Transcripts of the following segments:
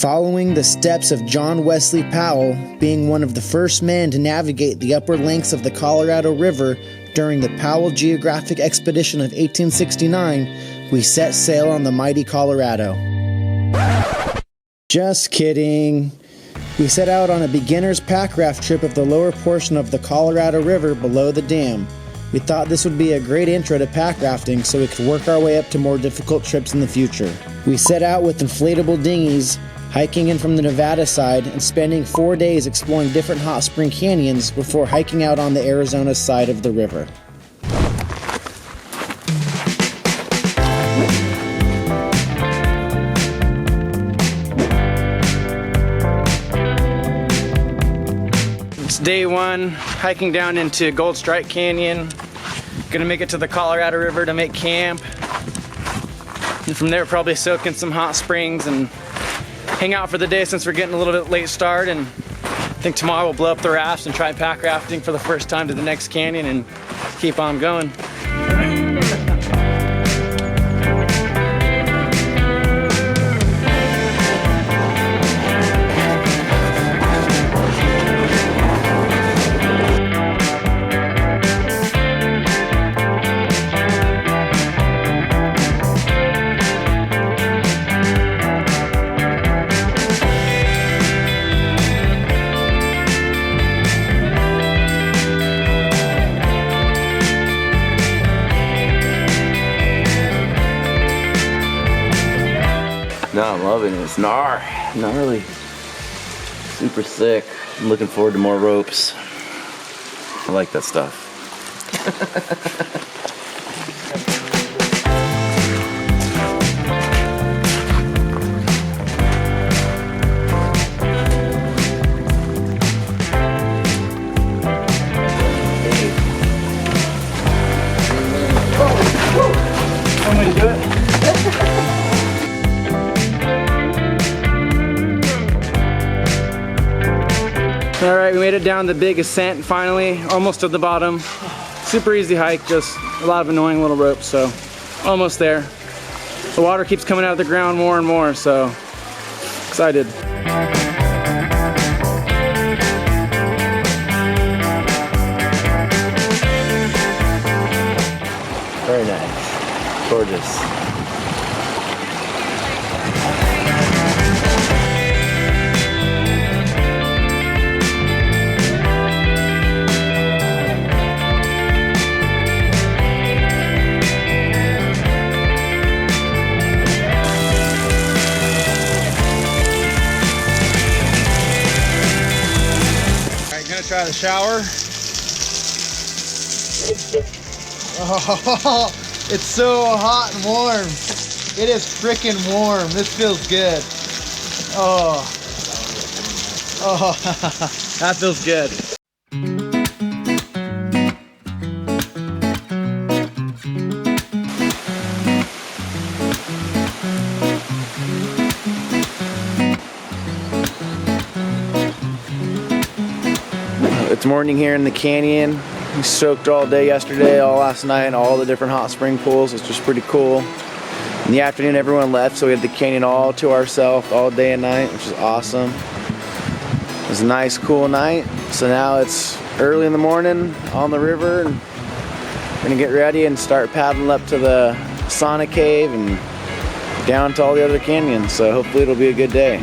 Following the steps of John Wesley Powell, being one of the first men to navigate the upper lengths of the Colorado River during the Powell Geographic Expedition of 1869, we set sail on the mighty Colorado. Just kidding. We set out on a beginner's pack raft trip of the lower portion of the Colorado River below the dam. We thought this would be a great intro to pack rafting so we could work our way up to more difficult trips in the future. We set out with inflatable dinghies, hiking in from the Nevada side and spending 4 days exploring different hot spring canyons before hiking out on the Arizona side of the river. It's day one, hiking down into Goldstrike Canyon. Gonna make it to the Colorado River to make camp. And from there, probably soak in some hot springs and hang out for the day since we're getting a little bit late start. And I think tomorrow we'll blow up the rafts and try pack rafting for the first time to the next canyon and keep on going. No, I'm loving it. It's gnarly. Super sick. I'm looking forward to more ropes. I like that stuff. One way to do it. All right, we made it down the big ascent finally, almost to the bottom. Super easy hike, just a lot of annoying little ropes, so almost there. The water keeps coming out of the ground more and more, so excited. Very nice. Gorgeous. Try the shower. Oh, it's so hot and warm. It is freaking warm. This feels good. Oh, that feels good. It's morning here in the canyon. We soaked all day yesterday, all last night, all the different hot spring pools. It's just pretty cool. In the afternoon, everyone left, so we had the canyon all to ourselves all day and night, which is awesome. It was a nice, cool night. So now it's early in the morning on the river, and we're gonna get ready and start paddling up to the sauna cave and down to all the other canyons. So hopefully it'll be a good day.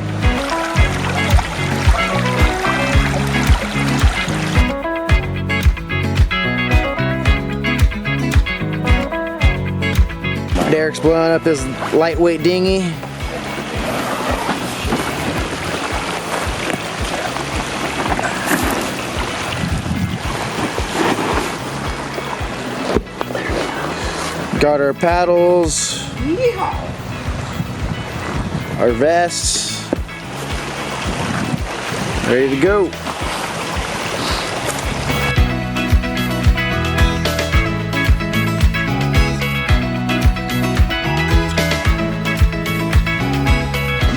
Derek's blowing up his lightweight dinghy. Got our paddles, our vests, ready to go.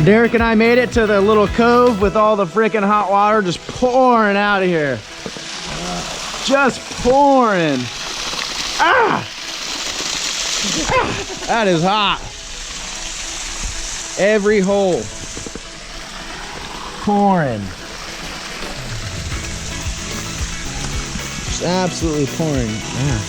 Derek and I made it to the little cove with all the freaking hot water just pouring out of here. Just pouring. Ah! That is hot. Every hole. pouring. Just absolutely pouring. Yeah.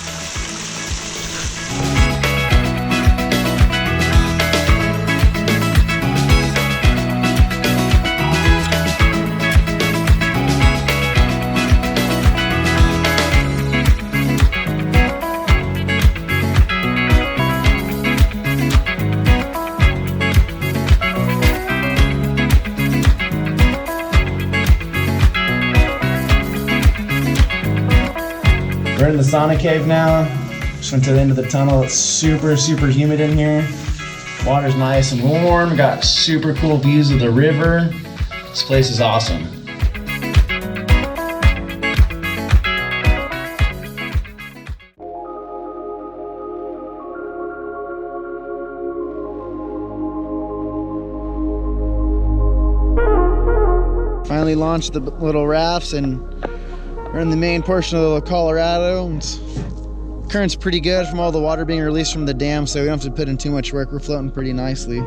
We're in the sauna cave now. Just went to the end of the tunnel. It's super, super humid in here. Water's nice and warm. Got super cool views of the river. This place is awesome. Finally launched the little rafts and we're in the main portion of the Colorado. Current's pretty good from all the water being released from the dam, so we don't have to put in too much work. We're floating pretty nicely.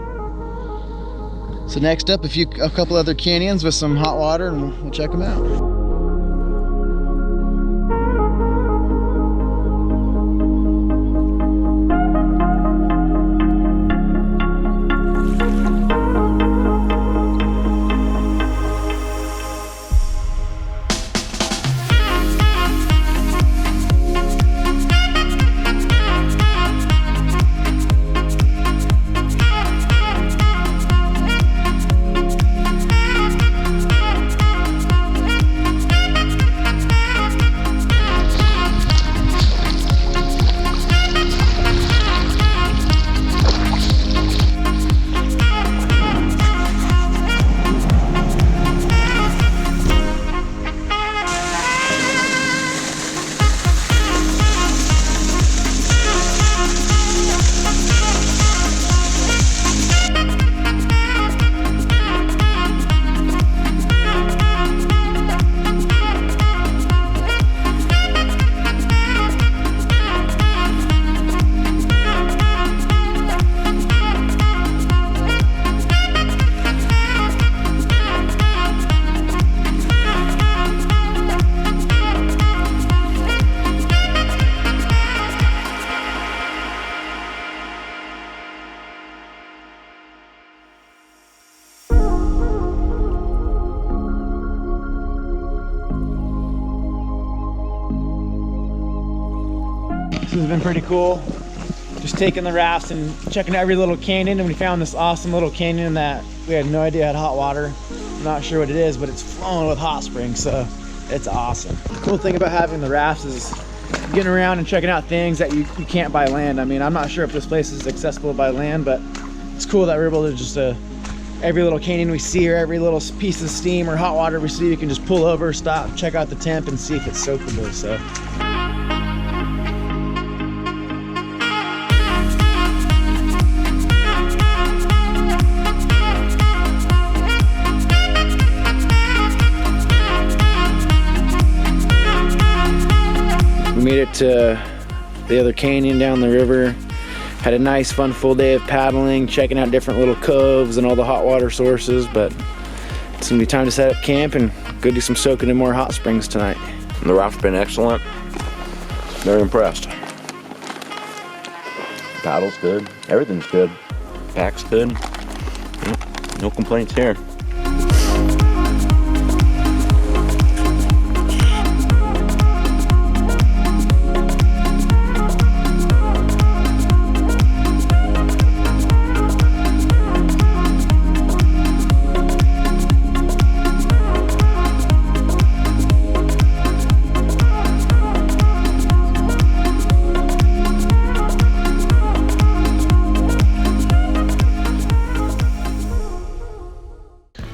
So next up, a couple other canyons with some hot water, and we'll check them out. This has been pretty cool. Just taking the rafts and checking every little canyon, and we found this awesome little canyon that we had no idea had hot water. I'm not sure what it is, but it's flowing with hot springs, so it's awesome. The cool thing about having the rafts is getting around and checking out things that you can't by land. I mean, I'm not sure if this place is accessible by land, but it's cool that we're able to just every little canyon we see or every little piece of steam or hot water we see, you can just pull over, stop, check out the temp, and see if it's soakable. So. We made it to the other canyon down the river. Had a nice, fun, full day of paddling, checking out different little coves and all the hot water sources, but it's gonna be time to set up camp and go do some soaking in more hot springs tonight. The raft's been excellent. Very impressed. Paddle's good. Everything's good. Pack's good. No complaints here.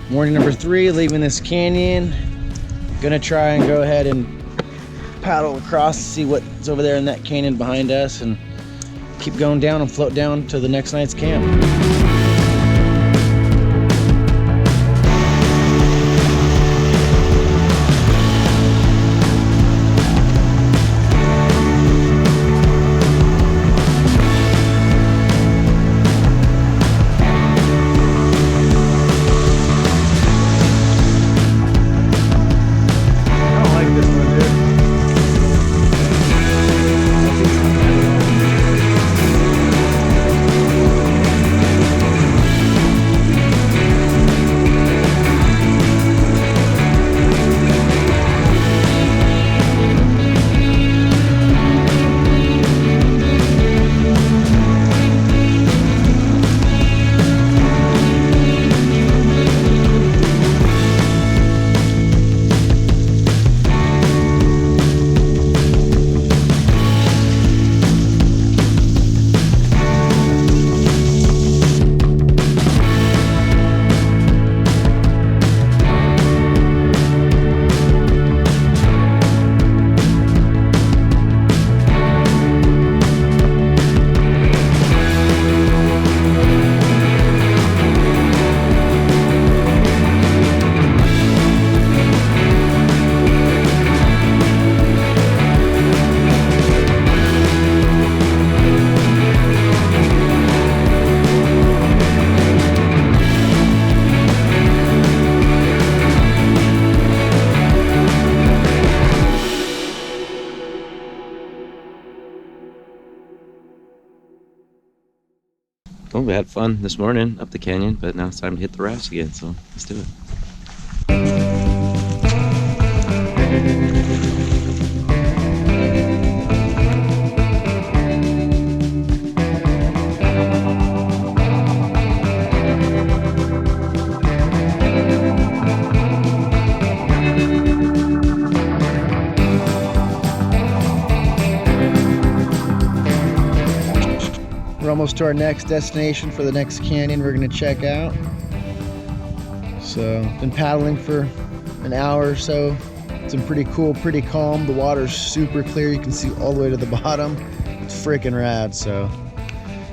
Morning number 3, leaving this canyon. Gonna try and go ahead and paddle across to see what's over there in that canyon behind us and keep going down and float down to the next night's camp. Well, we had fun this morning up the canyon, but now it's time to hit the rafts again, so let's do it. We're almost to our next destination for the next canyon we're gonna check out. So, been paddling for an hour or so. It's been pretty cool, pretty calm. The water's super clear. You can see all the way to the bottom. It's freaking rad. So,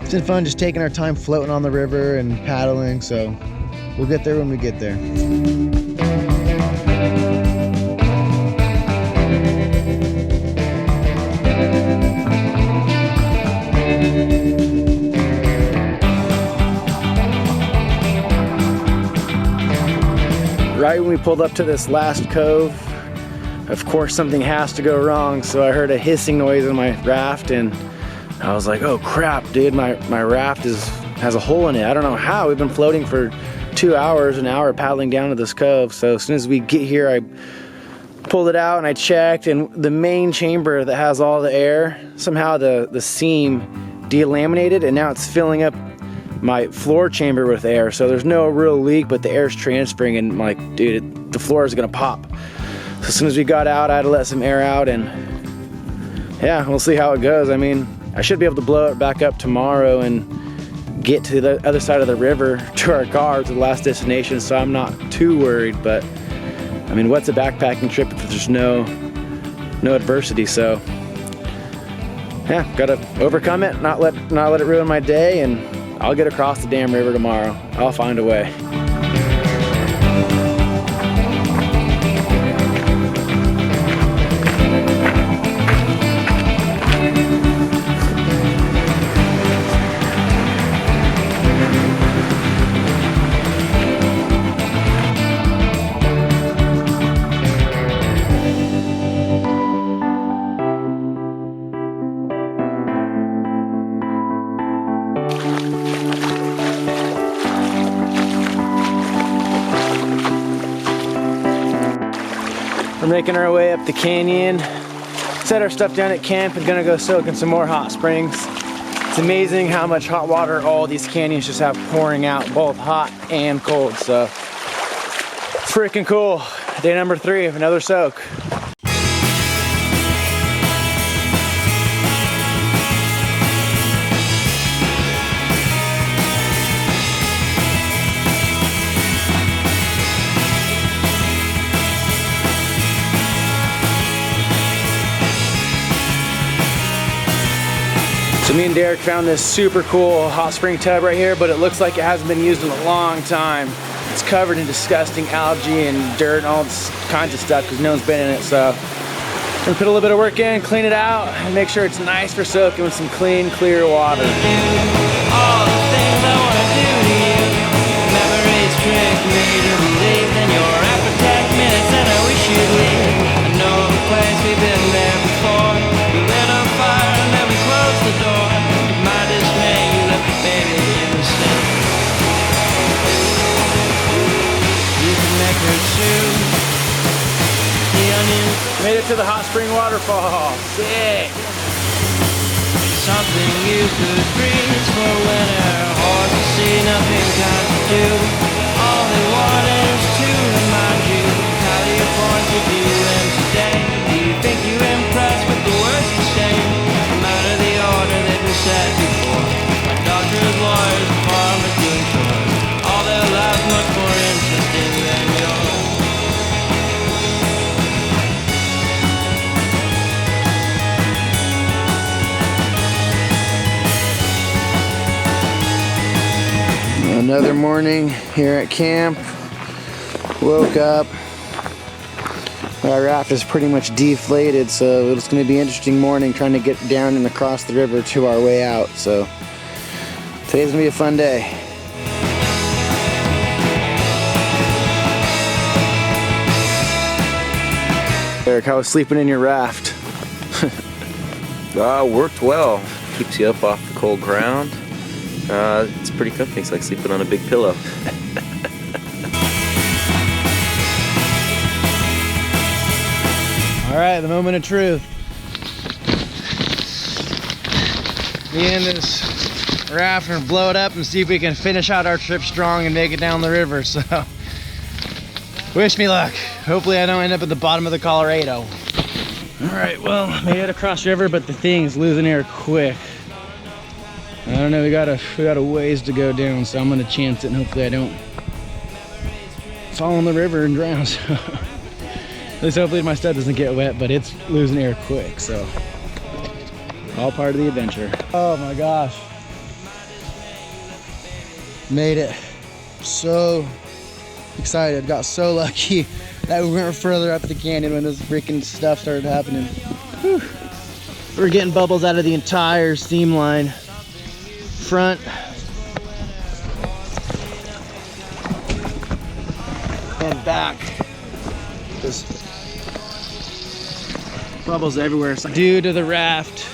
it's been fun just taking our time floating on the river and paddling. So, we'll get there when we get there. Right when we pulled up to this last cove, of course something has to go wrong, so I heard a hissing noise in my raft and I was like, oh crap, dude, my raft has a hole in it. I don't know how. We've been floating for 2 hours, an hour paddling down to this cove. So as soon as we get here, I pulled it out and I checked, and the main chamber that has all the air, somehow the seam delaminated and now it's filling up my floor chamber with air. So there's no real leak, but the air's transferring and I'm like, dude, the floor is gonna pop. So as soon as we got out, I had to let some air out and yeah, we'll see how it goes. I mean, I should be able to blow it back up tomorrow and get to the other side of the river to our car, to the last destination, so I'm not too worried. But I mean, what's a backpacking trip if there's no adversity? So yeah, gotta overcome it, not let it ruin my day, and I'll get across the damn river tomorrow. I'll find a way. We're making our way up the canyon, set our stuff down at camp, and gonna go soak in some more hot springs. It's amazing how much hot water all these canyons just have pouring out, both hot and cold. So it's freaking cool. Day number 3 of another soak. So me and Derek found this super cool hot spring tub right here, but it looks like it hasn't been used in a long time. It's covered in disgusting algae and dirt and all kinds of stuff because no one's been in it. So I'm gonna put a little bit of work in, clean it out, and make sure it's nice for soaking with some clean, clear water. All the things I wanna do to you. Memories trick me to believe in your appetite minutes, and I wish you'd leave. I know the place, we've been there before. We lit a fire and then we closed the door. To my dismay, you left the baby in the sink. You can make her choose the onion. Made it to the hot spring waterfall. Sick. Something you could freeze for winter. Horses see nothing got to do. All they want is to remind you how your points with you and today. Do you think you impressed with the words you say? Come out of the order that we said before. Like doctors, lawyers, and farmers doing chores. All their lives much more interesting than yours. Another morning here at camp. Woke up. Our raft is pretty much deflated, so it's going to be an interesting morning trying to get down and across the river to our way out. So today's going to be a fun day. Eric, how was sleeping in your raft? Worked well. Keeps you up off the cold ground. It's pretty comfy. It's like sleeping on a big pillow. All right, the moment of truth. Me and this raft are gonna blow it up and see if we can finish out our trip strong and make it down the river. So, wish me luck. Hopefully I don't end up at the bottom of the Colorado. All right, well, made it across river, but the thing's losing air quick. I don't know, we got a ways to go down, so I'm gonna chance it and hopefully I don't fall in the river and drown. So, at least hopefully my stuff doesn't get wet, but it's losing air quick, so all part of the adventure. Oh my gosh. Made it. So excited, got so lucky that we went further up the canyon when this freaking stuff started happening. Whew. We're getting bubbles out of the entire seam line. Front. And back. Just bubbles everywhere. Due to the raft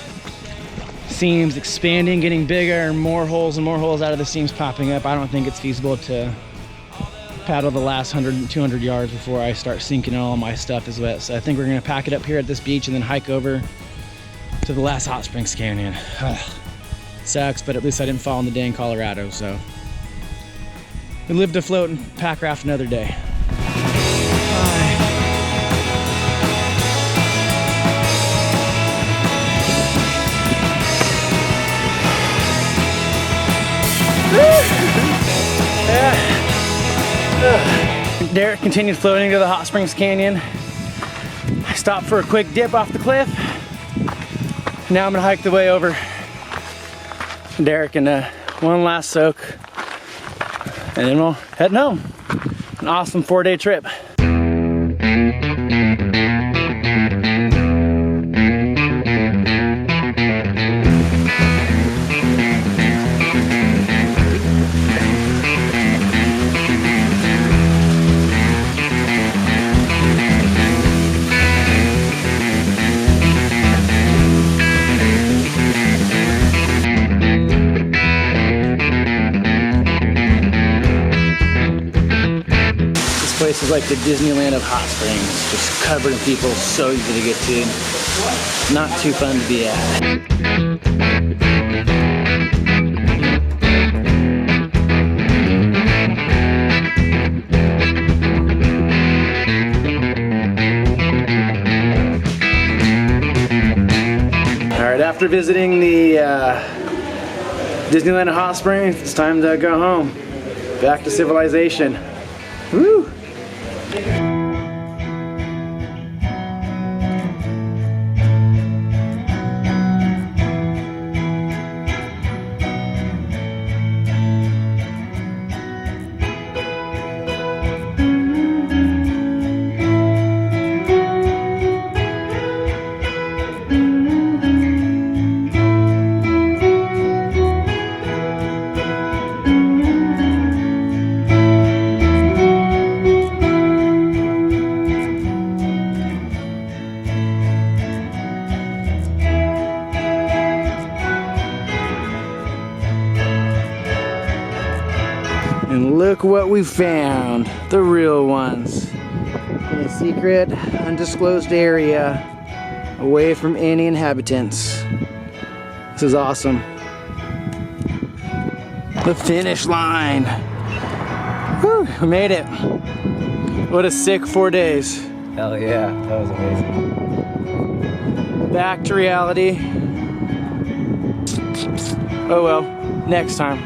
seams expanding, getting bigger, and more holes out of the seams popping up, I don't think it's feasible to paddle the last 100, 200 yards before I start sinking and all my stuff is wet. So I think we're gonna pack it up here at this beach and then hike over to the last Hot Springs Canyon. Sucks, but at least I didn't fall in the dang Colorado, so we live to float and pack raft another day. Derek continued floating to the Hot Springs Canyon. I stopped for a quick dip off the cliff. Now I'm gonna hike the way over. Derek and one last soak, and then we'll head home. An awesome 4-day trip. This is like the Disneyland of Hot Springs, just covered in people, so easy to get to. Not too fun to be at. All right, after visiting the Disneyland of Hot Springs, it's time to go home. Back to civilization. Woo! And look what we found, the real ones. In a secret, undisclosed area, away from any inhabitants. This is awesome. The finish line. Whew, we made it. What a sick 4 days. Hell yeah, that was amazing. Back to reality. Oh well, next time.